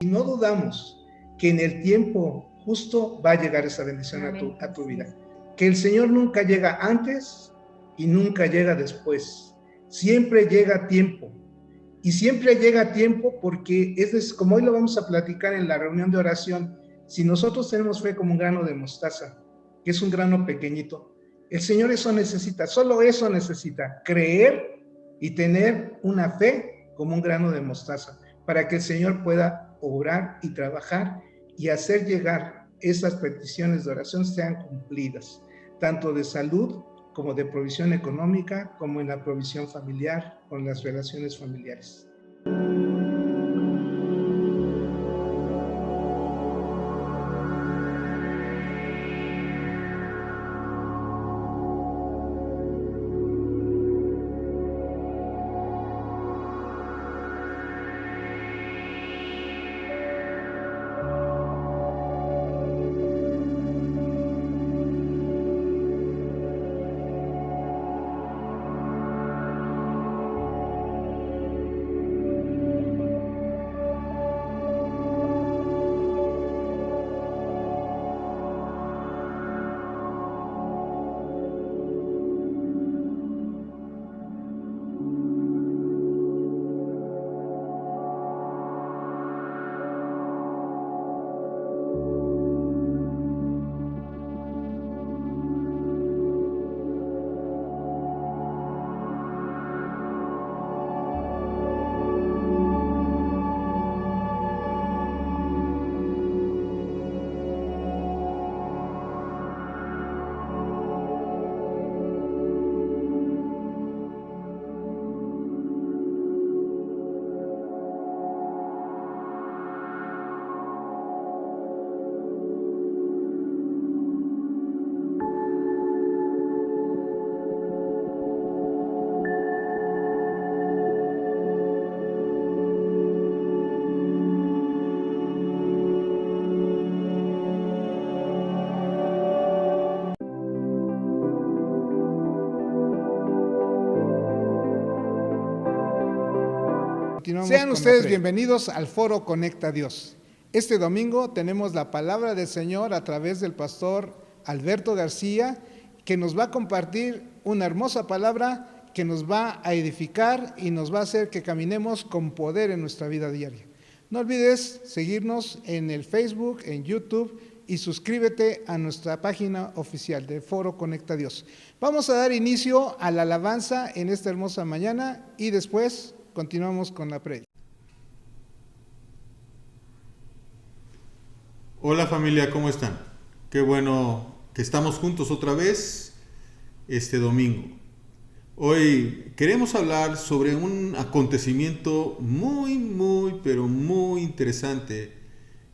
no dudamos que en el tiempo justo va a llegar esa bendición a tu vida. Que el Señor nunca llega antes y nunca llega después. Siempre llega a tiempo. Y siempre llega a tiempo porque como hoy lo vamos a platicar en la reunión de oración. Si nosotros tenemos fe como un grano de mostaza, que es un grano pequeñito, el Señor eso necesita, solo eso necesita, creer y tener una fe como un grano de mostaza, para que el Señor pueda obrar y trabajar y hacer llegar esas peticiones de oración sean cumplidas, tanto de salud como de provisión económica, como en la provisión familiar, con las relaciones familiares. Sean ustedes bienvenidos al Foro Conecta a Dios. Este domingo tenemos la palabra del Señor a través del pastor Alberto García, que nos va a compartir una hermosa palabra que nos va a edificar y nos va a hacer que caminemos con poder en nuestra vida diaria. No olvides seguirnos en el Facebook, en YouTube, y suscríbete a nuestra página oficial de Foro Conecta a Dios. Vamos a dar inicio a la alabanza en esta hermosa mañana y después continuamos con la prédica. Hola familia, ¿cómo están? Qué bueno que estamos juntos otra vez este domingo. Hoy queremos hablar sobre un acontecimiento pero muy interesante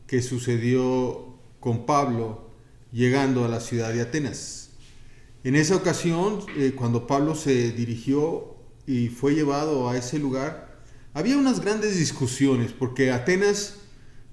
que sucedió con Pablo llegando a la ciudad de Atenas. En esa ocasión, cuando Pablo se dirigió y fue llevado a ese lugar, había unas grandes discusiones, porque Atenas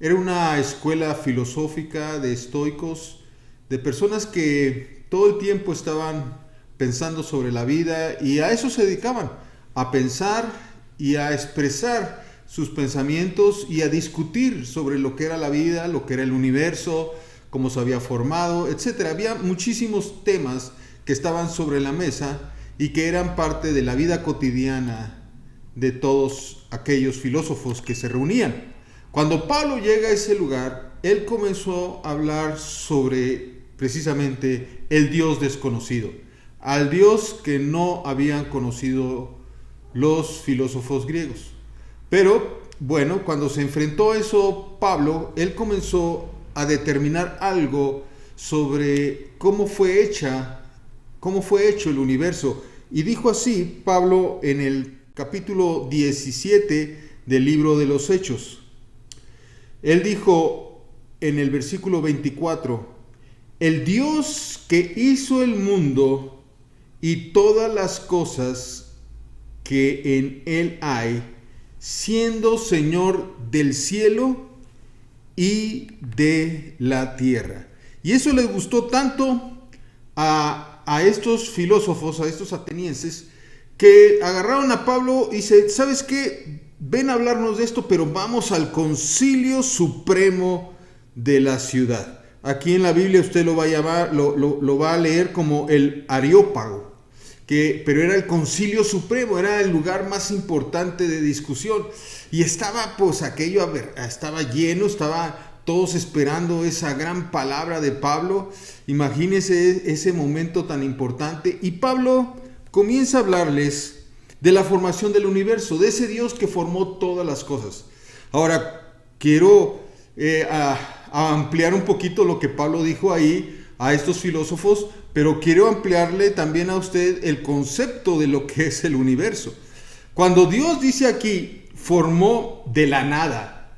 era una escuela filosófica de estoicos, de personas que todo el tiempo estaban pensando sobre la vida, y a eso se dedicaban, a pensar y a expresar sus pensamientos y a discutir sobre lo que era la vida, lo que era el universo, cómo se había formado, etc. Había muchísimos temas que estaban sobre la mesa y que eran parte de la vida cotidiana de todos aquellos filósofos que se reunían. Cuando Pablo llega a ese lugar, él comenzó a hablar sobre precisamente el Dios desconocido, al Dios que no habían conocido los filósofos griegos. Pero bueno, cuando se enfrentó a eso Pablo, él comenzó a determinar algo sobre cómo fue hecho el universo. Y dijo así Pablo en el capítulo 17 del libro de los Hechos. Él dijo en el versículo 24: el Dios que hizo el mundo y todas las cosas que en él hay, siendo Señor del cielo y de la tierra. Y eso les gustó tanto a estos filósofos, a estos atenienses, que agarraron a Pablo y dice: ¿sabes qué? ven a hablarnos de esto, pero vamos al Concilio Supremo de la ciudad. Aquí en la Biblia usted lo va a llamar, lo va a leer como el Areópago, pero era el Concilio Supremo, era el lugar más importante de discusión. Y estaba pues aquello, estaba lleno, estaba todos esperando esa gran palabra de Pablo. Imagínense ese momento tan importante. Y Pablo comienza a hablarles de la formación del universo, de ese Dios que formó todas las cosas. Ahora, quiero a ampliar un poquito lo que Pablo dijo ahí a estos filósofos, pero quiero ampliarle también a usted el concepto de lo que es el universo. Cuando Dios dice aquí, formó de la nada,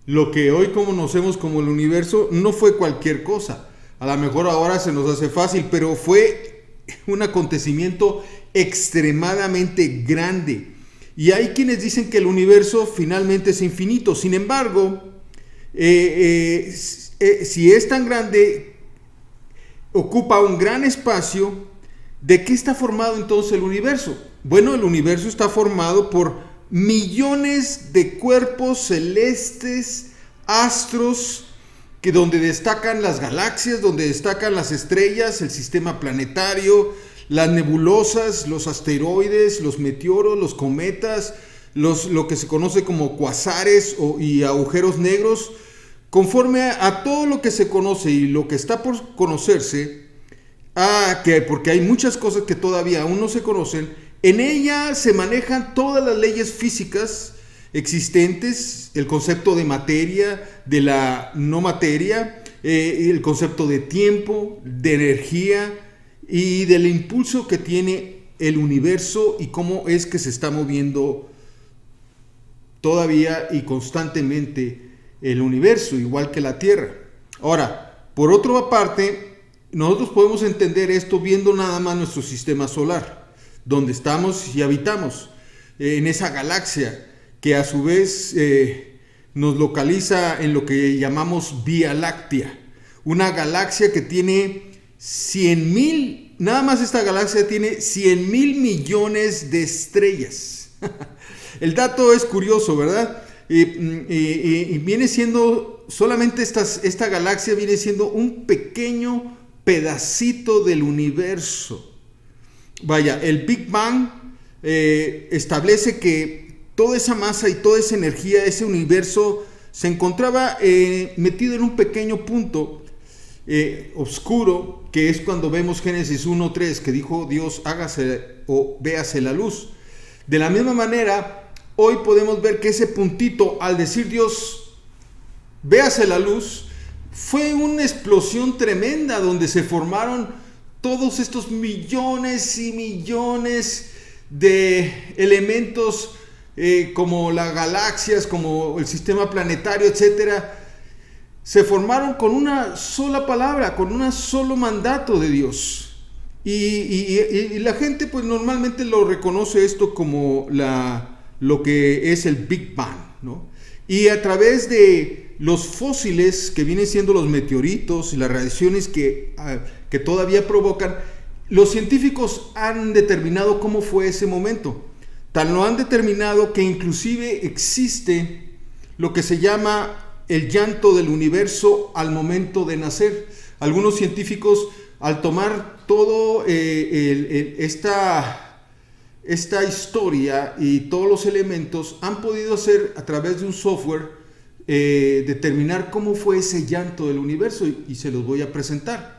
lo que hoy conocemos como el universo, no fue cualquier cosa. A lo mejor ahora se nos hace fácil, pero fue un acontecimiento extremadamente grande. Y hay quienes dicen que el universo finalmente es infinito. Sin embargo, si es tan grande, ocupa un gran espacio, ¿de qué está formado entonces el universo? Bueno, el universo está formado por millones de cuerpos celestes, astros, donde destacan las galaxias, donde destacan las estrellas, el sistema planetario, las nebulosas, los asteroides, los meteoros, los cometas, lo que se conoce como cuasares y agujeros negros. Conforme a todo lo que se conoce y lo que está por conocerse, porque hay muchas cosas que todavía aún no se conocen, en ella se manejan todas las leyes físicas existentes, el concepto de materia, de la no materia, el concepto de tiempo, de energía y del impulso que tiene el universo y cómo es que se está moviendo todavía y constantemente el universo, igual que la Tierra. Ahora, por otra parte, nosotros podemos entender esto viendo nada más nuestro sistema solar, donde estamos y habitamos, en esa galaxia que a su vez nos localiza en lo que llamamos Vía Láctea, una galaxia que tiene 100,000, nada más esta galaxia tiene 100,000 millones de estrellas. El dato es curioso, ¿verdad? Y viene siendo, solamente esta galaxia viene siendo un pequeño pedacito del universo. Vaya, el Big Bang establece que toda esa masa y toda esa energía, ese universo, se encontraba metido en un pequeño punto oscuro, que es cuando vemos Génesis 1:3, que dijo Dios, hágase o véase la luz. De la misma manera, hoy podemos ver que ese puntito, al decir Dios, véase la luz, fue una explosión tremenda donde se formaron todos estos millones y millones de elementos como las galaxias, como el sistema planetario, etcétera. Se formaron con una sola palabra, con un solo mandato de Dios. Y la gente pues normalmente lo reconoce esto como lo que es el Big Bang, ¿no? Y a través de los fósiles que vienen siendo los meteoritos y las radiaciones que todavía provocan, los científicos han determinado cómo fue ese momento. Tal lo han determinado que inclusive existe lo que se llama el llanto del universo al momento de nacer. Algunos científicos, al tomar todo esta historia y todos los elementos, han podido hacer a través de un software determinar cómo fue ese llanto del universo y se los voy a presentar.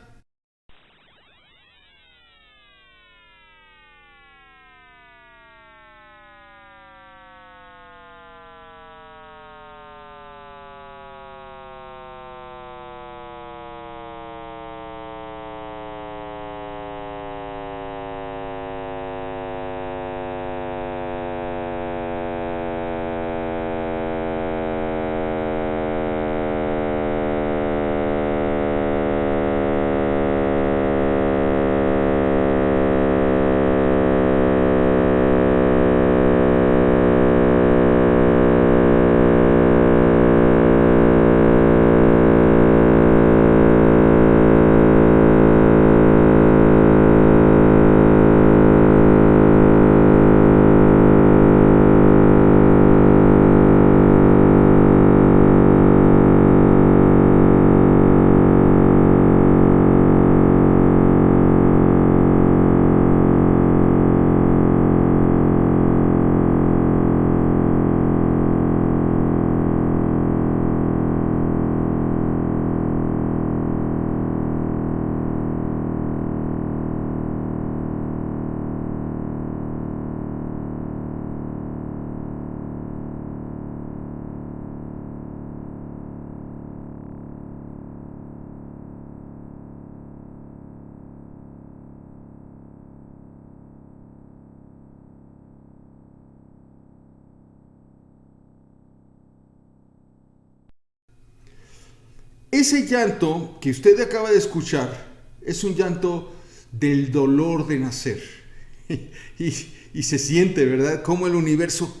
ese llanto que usted acaba de escuchar es un llanto del dolor de nacer. Y se siente, ¿verdad?, cómo el universo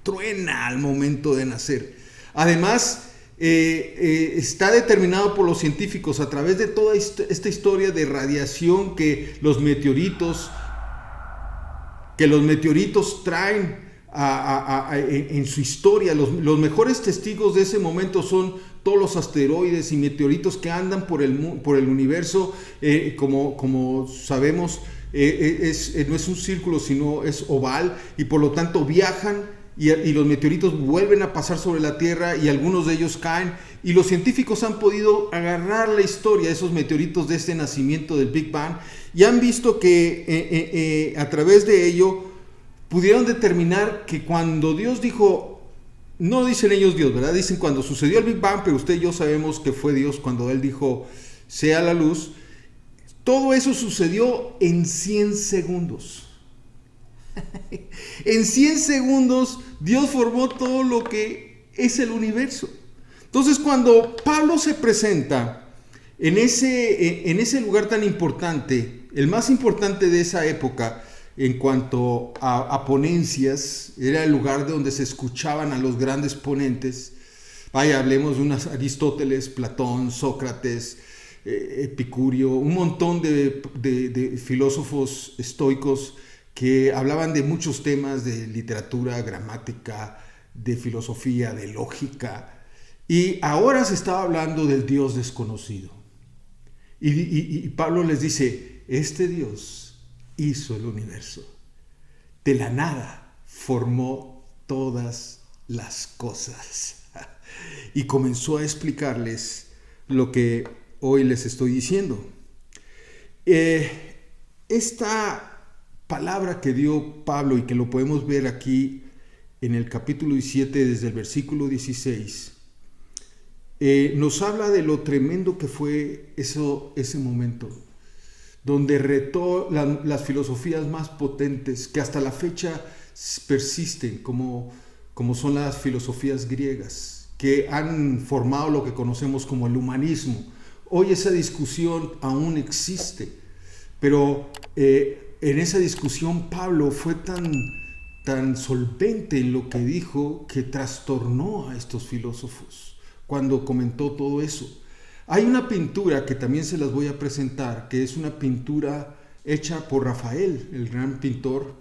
truena al momento de nacer. Además, está determinado por los científicos a través de toda esta historia de radiación que los meteoritos traen en su historia. Los mejores testigos de ese momento son todos los asteroides y meteoritos que andan por el universo. Como sabemos, no es un círculo, sino es oval, y por lo tanto viajan, y los meteoritos vuelven a pasar sobre la Tierra, y algunos de ellos caen, y los científicos han podido agarrar la historia de esos meteoritos, de este nacimiento del Big Bang, y han visto que a través de ello pudieron determinar que cuando Dios dijo, no dicen ellos Dios, ¿verdad?, dicen cuando sucedió el Big Bang, pero usted y yo sabemos que fue Dios cuando Él dijo, sea la luz. Todo eso sucedió en 100 segundos. En 100 segundos Dios formó todo lo que es el universo. Entonces, cuando Pablo se presenta en ese lugar tan importante, el más importante de esa época en cuanto a ponencias, era el lugar donde se escuchaban a los grandes ponentes. Vaya, hablemos de unas Aristóteles, Platón, Sócrates, Epicurio, un montón de filósofos estoicos que hablaban de muchos temas, de literatura, gramática, de filosofía, de lógica. Y ahora se estaba hablando del Dios desconocido. Y Pablo les dice, este Dios hizo el universo. De la nada formó todas las cosas. Y comenzó a explicarles lo que hoy les estoy diciendo. Esta palabra que dio Pablo, y que lo podemos ver aquí en el capítulo 17, desde el versículo 16, nos habla de lo tremendo que fue ese momento, donde retó las filosofías más potentes que hasta la fecha persisten, como son las filosofías griegas, que han formado lo que conocemos como el humanismo. Hoy esa discusión aún existe, pero en esa discusión Pablo fue tan solvente en lo que dijo, que trastornó a estos filósofos cuando comentó todo eso. Hay una pintura que también se las voy a presentar, que es una pintura hecha por Rafael, el gran pintor,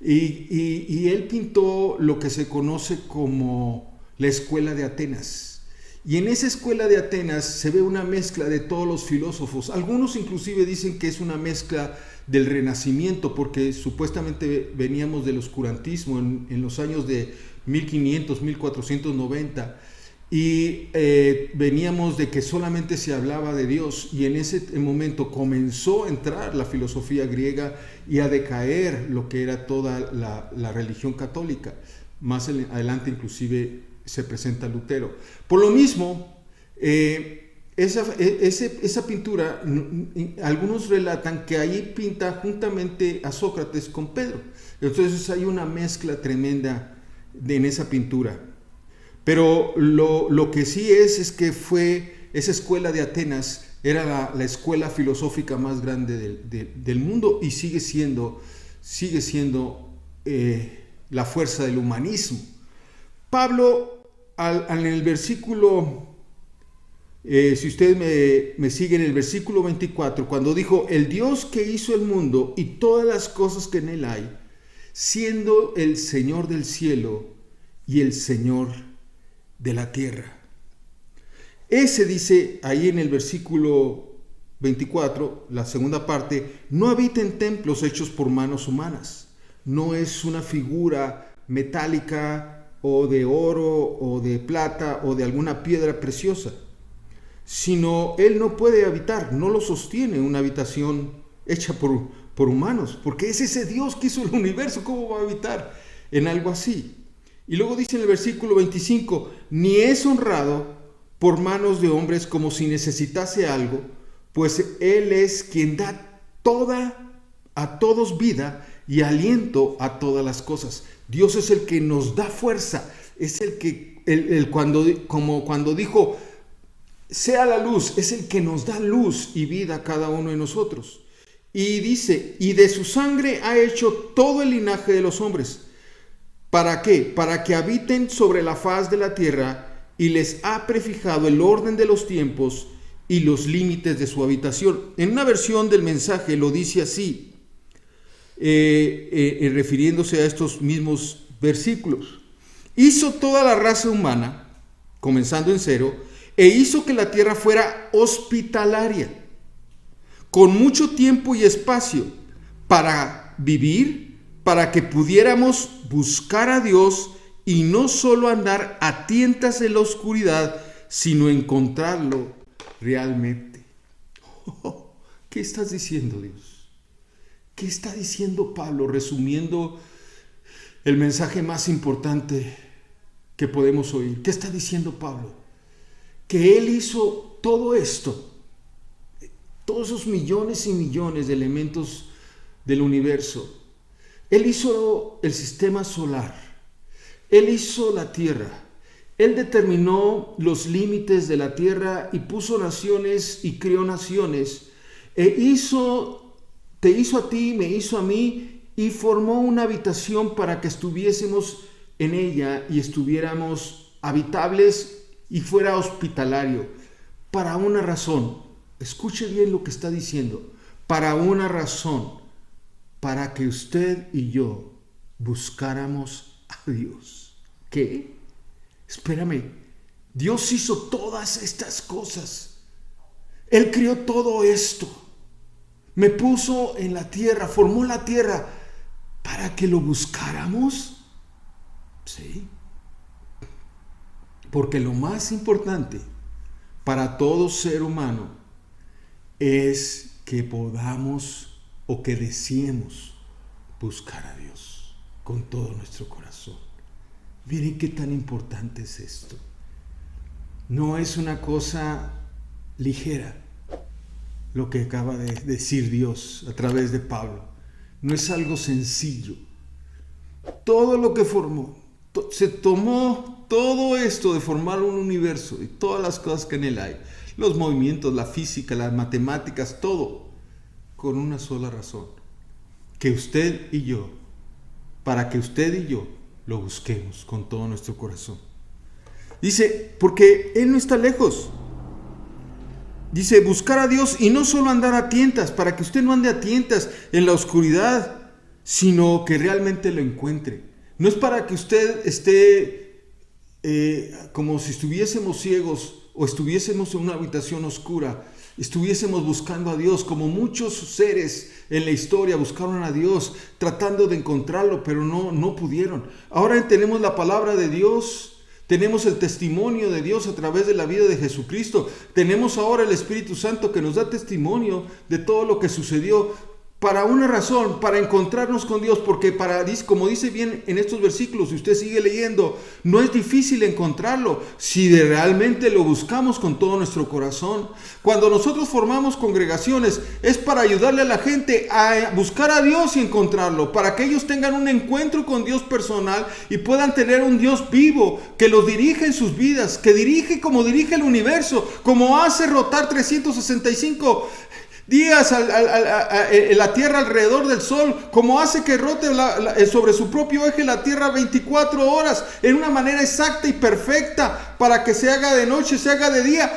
y él pintó lo que se conoce como la Escuela de Atenas. Y en esa Escuela de Atenas se ve una mezcla de todos los filósofos. Algunos inclusive dicen que es una mezcla del Renacimiento, porque supuestamente veníamos del oscurantismo en los años de 1500, 1490, y veníamos de que solamente se hablaba de Dios, y en ese momento comenzó a entrar la filosofía griega y a decaer lo que era toda la religión católica. Más adelante inclusive se presenta Lutero. Por lo mismo, esa pintura, algunos relatan que ahí pinta juntamente a Sócrates con Pedro. Entonces hay una mezcla tremenda en esa pintura. Pero lo que sí es que fue esa Escuela de Atenas, era la escuela filosófica más grande del mundo, y sigue siendo la fuerza del humanismo. Pablo, en el versículo, si usted me sigue en el versículo 24, cuando dijo, el Dios que hizo el mundo y todas las cosas que en él hay, siendo el Señor del cielo y el Señor de la tierra. Ese dice ahí en el versículo 24, la segunda parte, no habita en templos hechos por manos humanas. No es una figura metálica o de oro o de plata o de alguna piedra preciosa, sino él no puede habitar, no lo sostiene una habitación hecha por humanos, porque es ese Dios que hizo el universo. ¿Cómo va a habitar en algo así? Y luego dice en el versículo 25, ni es honrado por manos de hombres como si necesitase algo, pues Él es quien da a todos vida y aliento a todas las cosas. Dios es el que nos da fuerza, es el que, cuando dijo, sea la luz, es el que nos da luz y vida a cada uno de nosotros. Y dice, y de su sangre ha hecho todo el linaje de los hombres. ¿Para qué? Para que habiten sobre la faz de la tierra, y les ha prefijado el orden de los tiempos y los límites de su habitación. En una versión del mensaje lo dice así, refiriéndose a estos mismos versículos. Hizo toda la raza humana, comenzando en cero, e hizo que la tierra fuera hospitalaria, con mucho tiempo y espacio para vivir, para que pudiéramos buscar a Dios y no solo andar a tientas en la oscuridad, sino encontrarlo realmente. ¿Qué estás diciendo, Dios? ¿Qué está diciendo Pablo, resumiendo el mensaje más importante que podemos oír? ¿Qué está diciendo Pablo? Que él hizo todo esto, todos esos millones y millones de elementos del universo. Él hizo el sistema solar, él hizo la tierra, él determinó los límites de la tierra y puso naciones y creó naciones, te hizo a ti, me hizo a mí, y formó una habitación para que estuviésemos en ella y estuviéramos habitables y fuera hospitalario, para una razón. Escuche bien lo que está diciendo. Para una razón, para que usted y yo buscáramos a Dios. ¿Qué? Espérame, Dios hizo todas estas cosas. Él creó todo esto. Me puso en la tierra, formó la tierra para que lo buscáramos. Sí. Porque lo más importante para todo ser humano es que podamos o que deseemos buscar a Dios con todo nuestro corazón. Miren qué tan importante es esto. No es una cosa ligera lo que acaba de decir Dios a través de Pablo. No es algo sencillo. Todo lo que formó, se tomó todo esto de formar un universo y todas las cosas que en él hay, los movimientos, la física, las matemáticas, todo, con una sola razón, que usted y yo, para que usted y yo lo busquemos con todo nuestro corazón. Dice, porque Él no está lejos. Dice, buscar a Dios y no solo andar a tientas, para que usted no ande a tientas en la oscuridad, sino que realmente lo encuentre. No es para que usted esté como si estuviésemos ciegos o estuviésemos en una habitación oscura, estuviésemos buscando a Dios, como muchos seres en la historia buscaron a Dios tratando de encontrarlo, pero no pudieron. Ahora tenemos la palabra de Dios, tenemos el testimonio de Dios a través de la vida de Jesucristo, tenemos ahora el Espíritu Santo que nos da testimonio de todo lo que sucedió, para una razón, para encontrarnos con Dios, porque como dice bien en estos versículos, si usted sigue leyendo, no es difícil encontrarlo si realmente lo buscamos con todo nuestro corazón. Cuando nosotros formamos congregaciones, es para ayudarle a la gente a buscar a Dios y encontrarlo, para que ellos tengan un encuentro con Dios personal y puedan tener un Dios vivo que los dirige en sus vidas, que dirige como dirige el universo, como hace rotar 365 días la tierra alrededor del sol, como hace que rote sobre su propio eje la tierra 24 horas en una manera exacta y perfecta, para que se haga de noche, se haga de día,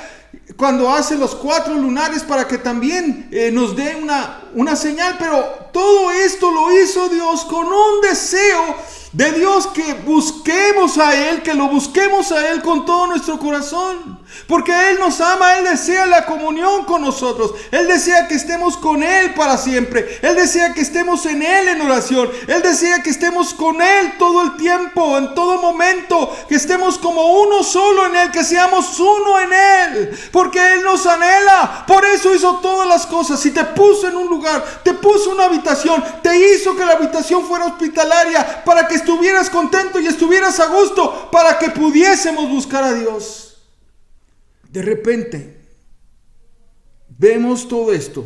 cuando hace los 4 lunares para que también nos dé una señal. Pero todo esto lo hizo Dios con un deseo de Dios, que busquemos a Él, que lo busquemos a Él con todo nuestro corazón, porque Él nos ama. Él desea la comunión con nosotros, Él desea que estemos con Él para siempre, Él desea que estemos en Él en oración, Él desea que estemos con Él todo el tiempo, en todo momento, que estemos como uno solo en Él, que seamos uno en Él, porque Él nos anhela. Por eso hizo todas las cosas. Si te puso en un lugar, te puso una habitación, te hizo que la habitación fuera hospitalaria, para que estuvieras contento y estuvieras a gusto, para que pudiésemos buscar a Dios. De repente vemos todo esto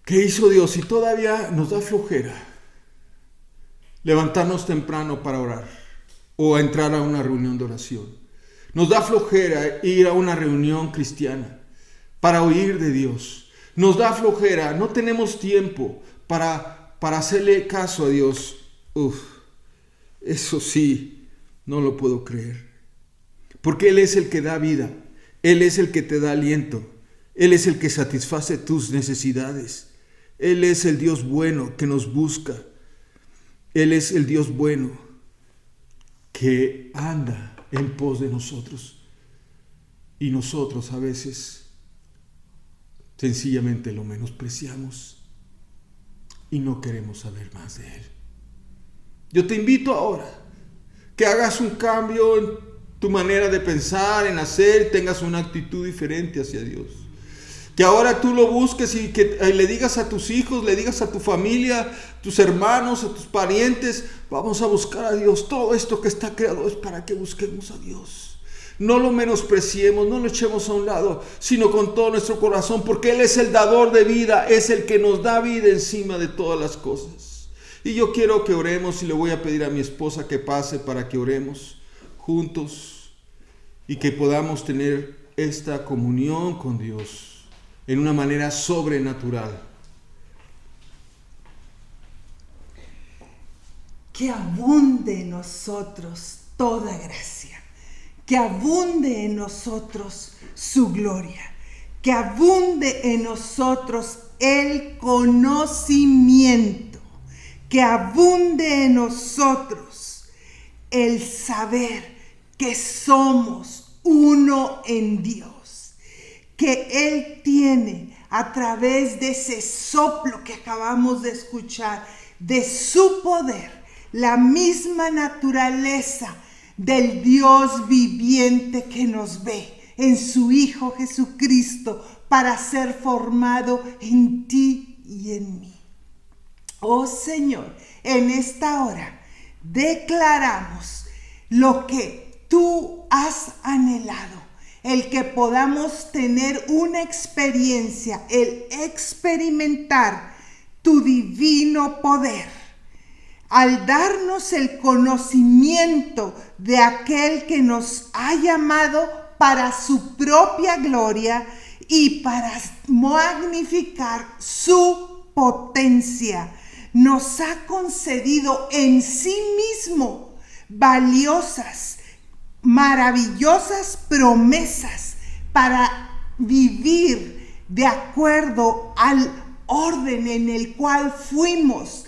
que hizo Dios y todavía nos da flojera levantarnos temprano para orar o a entrar a una reunión de oración. Nos da flojera ir a una reunión cristiana para oír de Dios. Nos da flojera, no tenemos tiempo para hacerle caso a Dios. Eso sí, no lo puedo creer. Porque Él es el que da vida, Él es el que te da aliento, Él es el que satisface tus necesidades. Él es el Dios bueno que nos busca. Él es el Dios bueno que anda en pos de nosotros. Y nosotros a veces sencillamente lo menospreciamos y no queremos saber más de Él. Yo te invito ahora que hagas un cambio en tu manera de pensar, en hacer, tengas una actitud diferente hacia Dios. Que ahora tú lo busques y que le digas a tus hijos, le digas a tu familia, tus hermanos, a tus parientes, vamos a buscar a Dios. Todo esto que está creado es para que busquemos a Dios. No lo menospreciemos, no lo echemos a un lado, sino con todo nuestro corazón, porque Él es el dador de vida, es el que nos da vida encima de todas las cosas. Y yo quiero que oremos y le voy a pedir a mi esposa que pase para que oremos juntos y que podamos tener esta comunión con Dios en una manera sobrenatural. Que abunde en nosotros toda gracia, que abunde en nosotros su gloria, que abunde en nosotros el conocimiento, que abunde en nosotros el saber que somos uno en Dios, que Él tiene a través de ese soplo que acabamos de escuchar, de su poder, la misma naturaleza del Dios viviente que nos ve en su Hijo Jesucristo para ser formado en ti y en mí. Oh Señor, en esta hora declaramos lo que tú has anhelado, el que podamos tener una experiencia, el experimentar tu divino poder, al darnos el conocimiento de aquel que nos ha llamado para su propia gloria y para magnificar su potencia. Nos ha concedido en sí mismo valiosas, maravillosas promesas para vivir de acuerdo al orden en el cual fuimos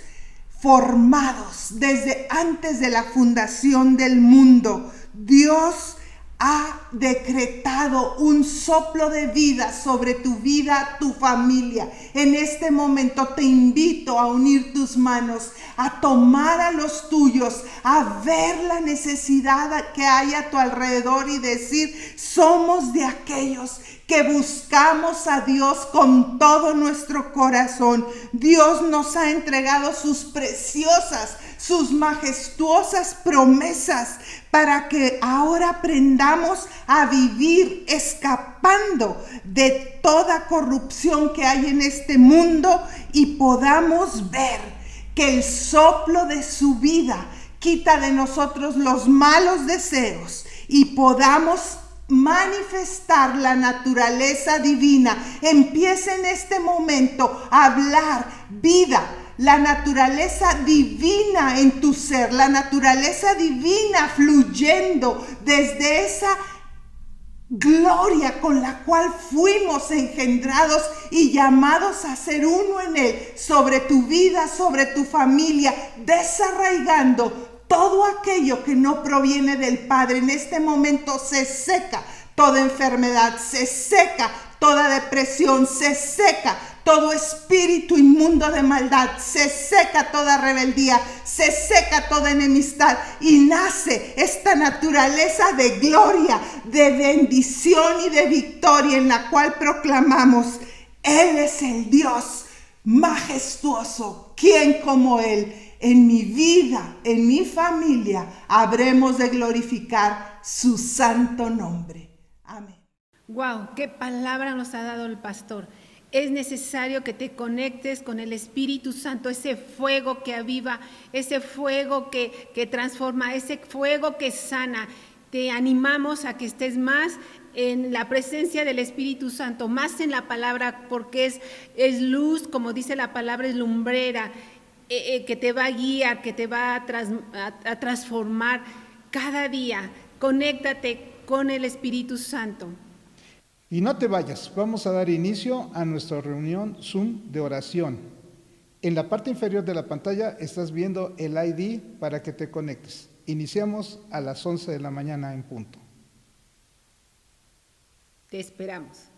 formados desde antes de la fundación del mundo. Dios ha decretado un soplo de vida sobre tu vida, tu familia. En este momento te invito a unir tus manos, a tomar a los tuyos, a ver la necesidad que hay a tu alrededor y decir: somos de aquellos que buscamos a Dios con todo nuestro corazón. Dios nos ha entregado sus preciosas, sus majestuosas promesas para que ahora aprendamos a vivir escapando de toda corrupción que hay en este mundo y podamos ver que el soplo de su vida quita de nosotros los malos deseos y podamos manifestar la naturaleza divina. Empieza en este momento a hablar vida, la naturaleza divina en tu ser, la naturaleza divina fluyendo desde esa gloria con la cual fuimos engendrados y llamados a ser uno en Él, sobre tu vida, sobre tu familia, desarraigando todo aquello que no proviene del Padre. En este momento se seca toda enfermedad, se seca toda depresión, se seca todo espíritu inmundo de maldad, se seca toda rebeldía, se seca toda enemistad y nace esta naturaleza de gloria, de bendición y de victoria en la cual proclamamos: Él es el Dios majestuoso. ¿Quién como Él? En mi vida, en mi familia, habremos de glorificar su santo nombre. Amén. Wow, qué palabra nos ha dado el pastor. Es necesario que te conectes con el Espíritu Santo, ese fuego que aviva, ese fuego que transforma, ese fuego que sana. te animamos a que estés más en la presencia del Espíritu Santo, más en la palabra, porque es luz, como dice la palabra, es lumbrera, que te va a guiar, que te va a transformar cada día. Conéctate con el Espíritu Santo. Y no te vayas, vamos a dar inicio a nuestra reunión Zoom de oración. En la parte inferior de la pantalla estás viendo el ID para que te conectes. Iniciamos a las 11 de la mañana en punto. Te esperamos.